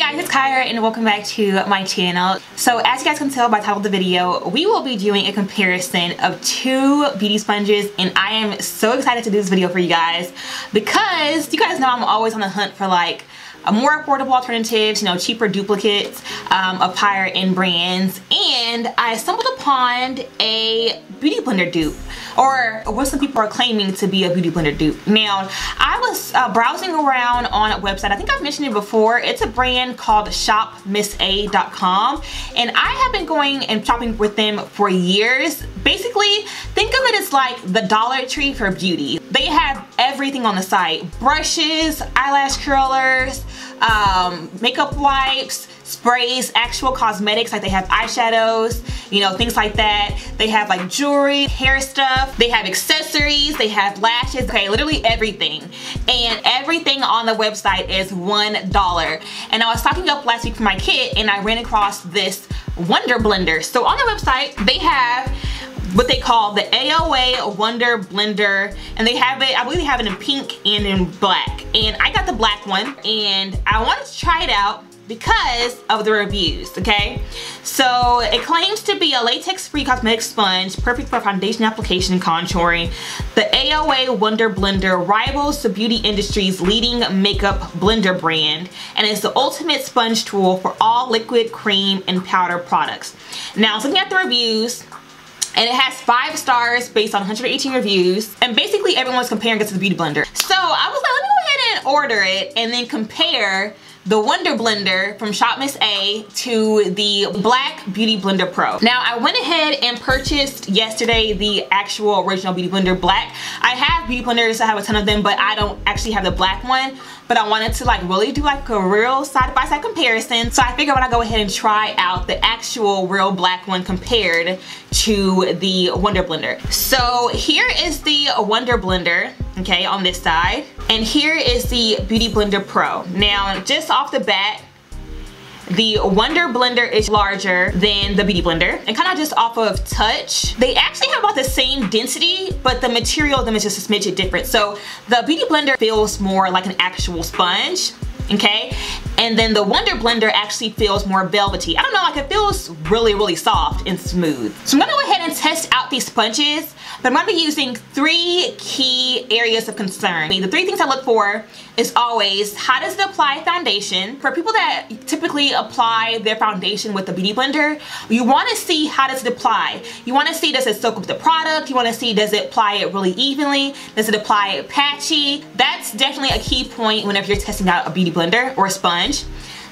guys, it's Kyra and welcome back to my channel. So as you guys can tell by the title of the video, we will be doing a comparison of two beauty sponges, and I am so excited to do this video for you guys because you guys know I'm always on the hunt for like a more affordable alternatives, you know, cheaper duplicates of higher end brands. And I stumbled upon a beauty blender dupe, or what some people are claiming to be a beauty blender dupe. Now, I was browsing around on a website. I think I've mentioned it before. It's a brand called shopmissa.com, and I have been going and shopping with them for years. Basically, think of it as like the Dollar Tree for beauty. They have everything on the site: brushes, eyelash curlers, makeup wipes, sprays, actual cosmetics, like they have eyeshadows, you know, things like that. They have like jewelry, hair stuff, they have accessories, they have lashes, okay, literally everything. And everything on the website is $1. And I was stocking up last week for my kid and I ran across this Wonder Blender. So on the website, they have what they call the AOA Wonder Blender, and they have it, I believe they have it in pink and in black. And I got the black one and I wanted to try it out because of the reviews, okay? So it claims to be a latex-free cosmetic sponge, perfect for foundation application and contouring. The AOA Wonder Blender rivals the beauty industry's leading makeup blender brand and is the ultimate sponge tool for all liquid, cream, and powder products. Now, I was looking at the reviews, and it has 5 stars based on 118 reviews, and basically everyone's comparing it to the beauty blender. So I was like, let me go ahead and order it and then compare the Wonder Blender from Shop Miss A to the Black Beauty Blender Pro. Now, I went ahead and purchased yesterday the actual original Beauty Blender Black. I have beauty blenders, I have a ton of them, but I don't actually have the black one. But I wanted to like really do like a real side-by-side comparison. So I figured when I go ahead and try out the actual real black one compared to the Wonder Blender. So here is the Wonder Blender, okay, on this side. And here is the Beauty Blender Pro. Now, just off the bat, the Wonder Blender is larger than the Beauty Blender, and kind of just off of touch, they actually have about the same density, but the material of them is just a smidget different. So the Beauty Blender feels more like an actual sponge, okay? And then the Wonder Blender actually feels more velvety. I don't know, like it feels really, really soft and smooth. So I'm gonna go ahead and test out these sponges, but I'm gonna be using 3 key areas of concern. The 3 things I look for is always, how does it apply foundation? For people that typically apply their foundation with the Beauty Blender, you wanna see how does it apply. You wanna see, does it soak up the product? You wanna see, does it apply it really evenly? Does it apply it patchy? That's definitely a key point whenever you're testing out a Beauty Blender or a sponge.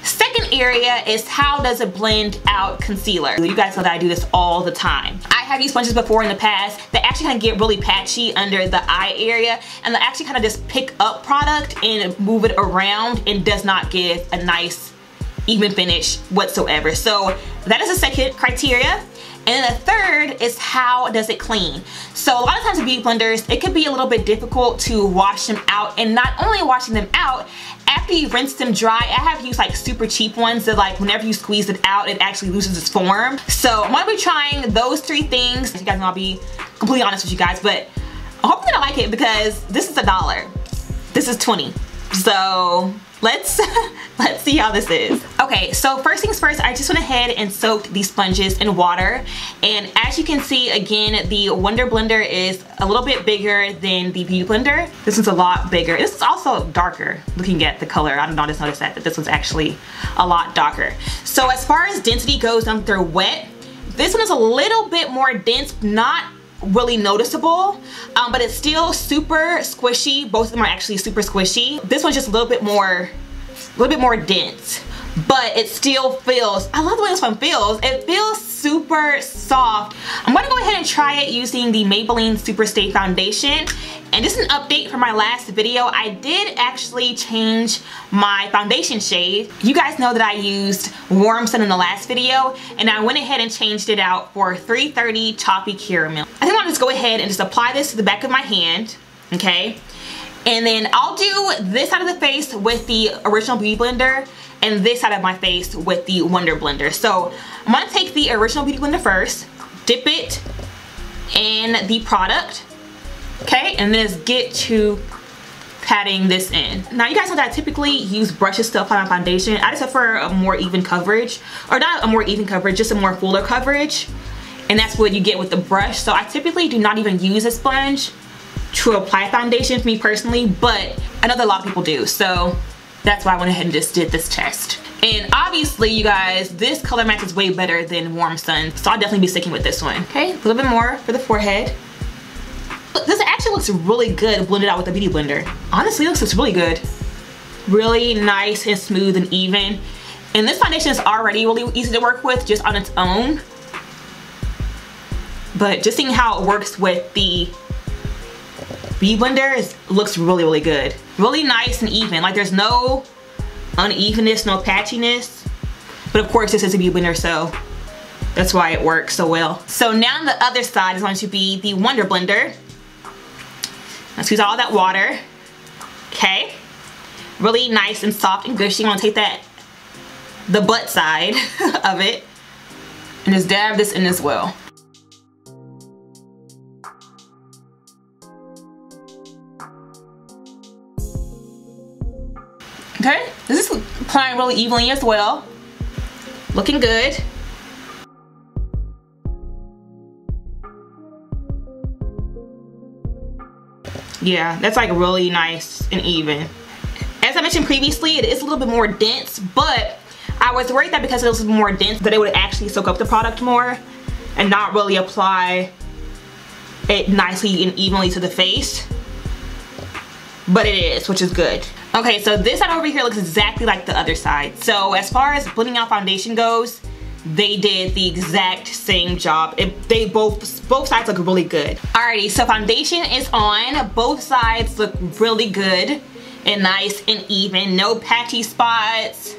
Second area is, how does it blend out concealer? You guys know that I do this all the time. I have used sponges before in the past that actually kind of get really patchy under the eye area, and they actually kind of just pick up product and move it around and does not give a nice even finish whatsoever. So that is the second criteria. And then the third is, how does it clean? So a lot of times with beauty blenders, it can be a little bit difficult to wash them out, and not only washing them out, after you rinse them dry, I have used like super cheap ones that like whenever you squeeze it out, it actually loses its form. So I'm gonna be trying those 3 things. You guys know I'll be completely honest with you guys, but I'm hoping that I like it because this is $1. This is 20. So let's see how this is. Okay, so first things first, I just went ahead and soaked these sponges in water, and as you can see, again, the Wonder Blender is a little bit bigger than the Beauty Blender. This one's a lot bigger. This is also darker. Looking at the color, I don't know, I just noticed that this one's actually a lot darker. So as far as density goes, when they're wet, this one is a little bit more dense, not really noticeable, but it's still super squishy. Both of them are actually super squishy. This one's just a little bit more dense, but it still feels, I love the way this one feels. It feels super soft. I'm gonna go ahead and try it using the Maybelline Superstay foundation. And just an update from my last video, I did actually change my foundation shade. You guys know that I used Warm Sun in the last video, and I went ahead and changed it out for 330 Toffee Caramel. I think I'll just go ahead and just apply this to the back of my hand, okay? And then I'll do this side of the face with the original Beauty Blender and this side of my face with the Wonder Blender. So I'm gonna take the original Beauty Blender first, dip it in the product, okay? And then just get to patting this in. Now you guys know that I typically use brushes to apply my foundation. I just prefer a more even coverage, or not a more even coverage, just a more fuller coverage. And that's what you get with the brush. So I typically do not even use a sponge to apply foundation for me personally, but I know that a lot of people do. So that's why I went ahead and just did this test. And obviously, you guys, this color match is way better than Warm Sun. So I'll definitely be sticking with this one. Okay, a little bit more for the forehead. This actually looks really good blended out with the Beauty Blender. Honestly, this looks really good. Really nice and smooth and even. And this foundation is already really easy to work with just on its own. But just seeing how it works with the Beauty Blender looks really, really good. Really nice and even. Like there's no unevenness, no patchiness. But of course this is a Beauty Blender, so that's why it works so well. So now the other side is going to be the Wonder Blender. Let's use all that water. Okay. Really nice and soft and gushy. I'm gonna take the butt side of it and just dab this in as well. Okay, this is applying really evenly as well. Looking good. Yeah, that's like really nice and even. As I mentioned previously, it is a little bit more dense, but I was worried that because it was more dense that it would actually soak up the product more and not really apply it nicely and evenly to the face. But it is, which is good. Okay, so this side over here looks exactly like the other side. So as far as blending out foundation goes, they did the exact same job. Both sides look really good. Alrighty, so foundation is on. Both sides look really good and nice and even. No patchy spots,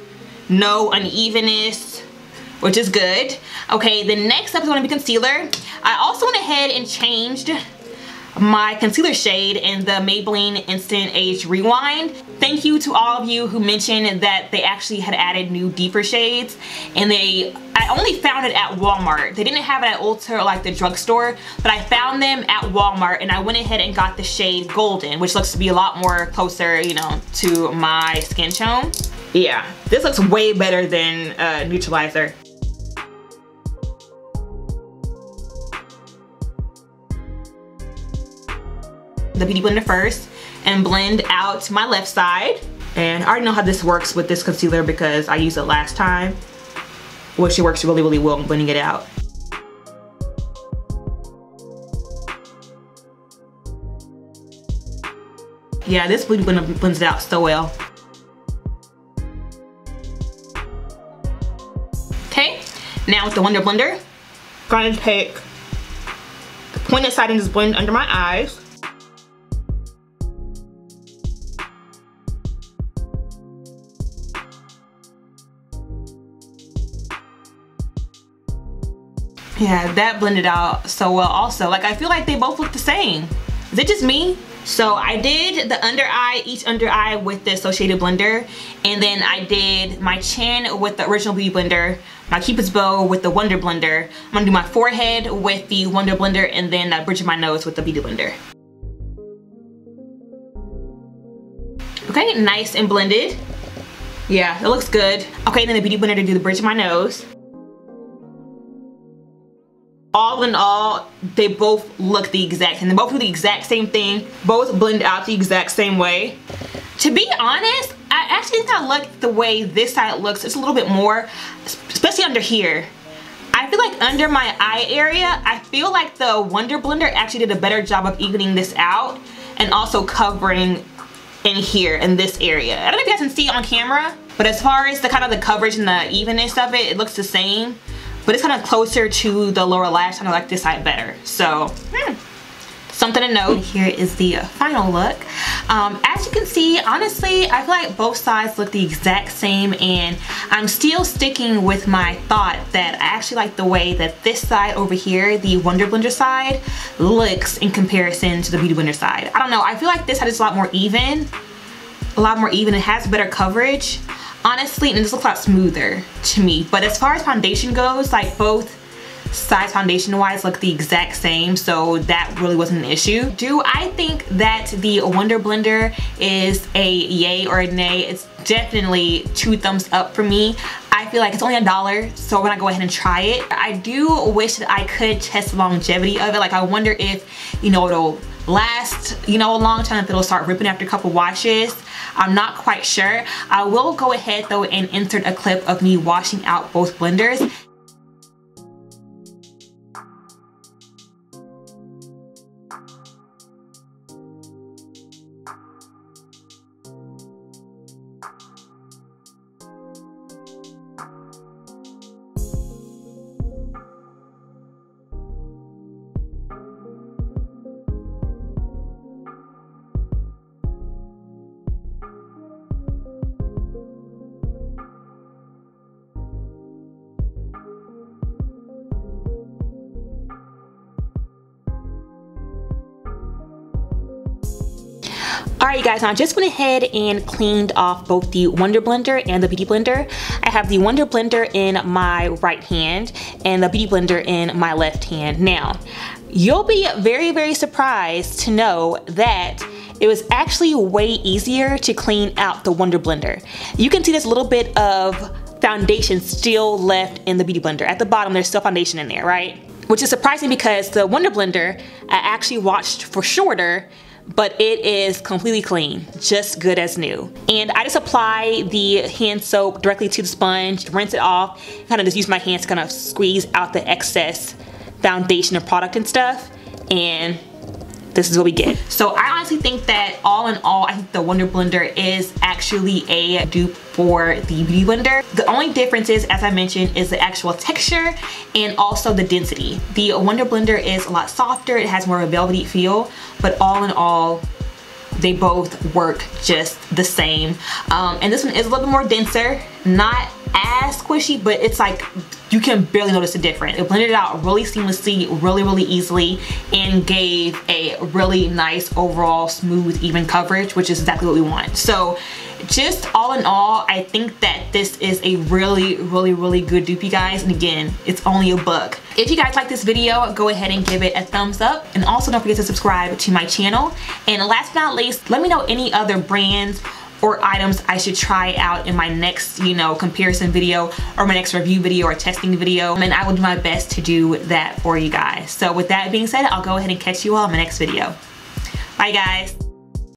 no unevenness, which is good. Okay, the next step is going to be concealer. I also went ahead and changed my concealer shade in the Maybelline Instant Age Rewind. Thank you to all of you who mentioned that they actually had added new deeper shades, and I only found it at Walmart. They didn't have it at Ulta or like the drugstore, but I found them at Walmart and I went ahead and got the shade Golden, which looks to be a lot more closer, you know, to my skin tone. Yeah, this looks way better than Neutralizer. The Beauty Blender first and blend out my left side. And I already know how this works with this concealer because I used it last time, which it works really, really well blending it out. Yeah, this Beauty Blender blends it out so well. Okay, now with the Wonder Blender, I'm going to take the pointed side and just blend under my eyes. Yeah, that blended out so well also. Like I feel like they both look the same. Is it just me? So I did the under eye, each under eye with the associated blender, and then I did my chin with the original Beauty Blender, my Cupid's bow with the Wonder Blender. I'm gonna do my forehead with the Wonder Blender, and then the bridge of my nose with the Beauty Blender. Okay, nice and blended. Yeah, it looks good. Okay, then the Beauty Blender to do the bridge of my nose. All in all, they both look the exact same. They both do the exact same thing. Both blend out the exact same way. To be honest, I actually think I like the way this side looks. It's a little bit more, especially under here. I feel like under my eye area, I feel like the Wonder Blender actually did a better job of evening this out and also covering in here in this area. I don't know if you guys can see it on camera, but as far as the kind of the coverage and the evenness of it, it looks the same. But it's kind of closer to the lower lash, and I like this side better. So, something to note. Here is the final look. As you can see, honestly, I feel like both sides look the exact same, and I'm still sticking with my thought that I actually like the way that this side over here, the Wonder Blender side, looks in comparison to the Beauty Blender side. I don't know, I feel like this side is a lot more even. It has better coverage. Honestly, and this looks a lot smoother to me. But as far as foundation goes, like both size foundation wise look the exact same, so that really wasn't an issue. Do I think that the Wonder Blender is a yay or a nay? It's definitely 2 thumbs up for me. I feel like it's only $1, so we're gonna go ahead and try it. I do wish that I could test the longevity of it. Like, I wonder if, you know, it'll last, you know, a long time, if it'll start ripping after a couple washes. I'm not quite sure. I will go ahead though and insert a clip of me washing out both blenders. Alright guys, now I just went ahead and cleaned off both the Wonder Blender and the Beauty Blender. I have the Wonder Blender in my right hand and the Beauty Blender in my left hand. Now, you'll be very surprised to know that it was actually way easier to clean out the Wonder Blender. You can see there's a little bit of foundation still left in the Beauty Blender. At the bottom, there's still foundation in there, right? Which is surprising because the Wonder Blender I actually washed for shorter, but it is completely clean, just good as new. And I just apply the hand soap directly to the sponge, rinse it off, kind of just use my hands to kind of squeeze out the excess foundation of product and stuff, and this is what we get. So I honestly think that all in all, I think the Wonder Blender is actually a dupe for the Beauty Blender. The only difference is, as I mentioned, is the actual texture and also the density. The Wonder Blender is a lot softer, it has more of a velvety feel, but all in all, they both work just the same. And this one is a little bit more denser, not as squishy, but it's like you can barely notice the difference. It blended it out really seamlessly, really easily, and gave a really nice overall smooth, even coverage, which is exactly what we want. So just all in all, I think that this is a really good dupe, you guys. And again, it's only $1. If you guys like this video, go ahead and give it a thumbs up, and also don't forget to subscribe to my channel. And last but not least, let me know any other brands or items I should try out in my next, you know, comparison video or my next review video or testing video, and I will do my best to do that for you guys. So with that being said, I'll go ahead and catch you all in my next video. Bye guys.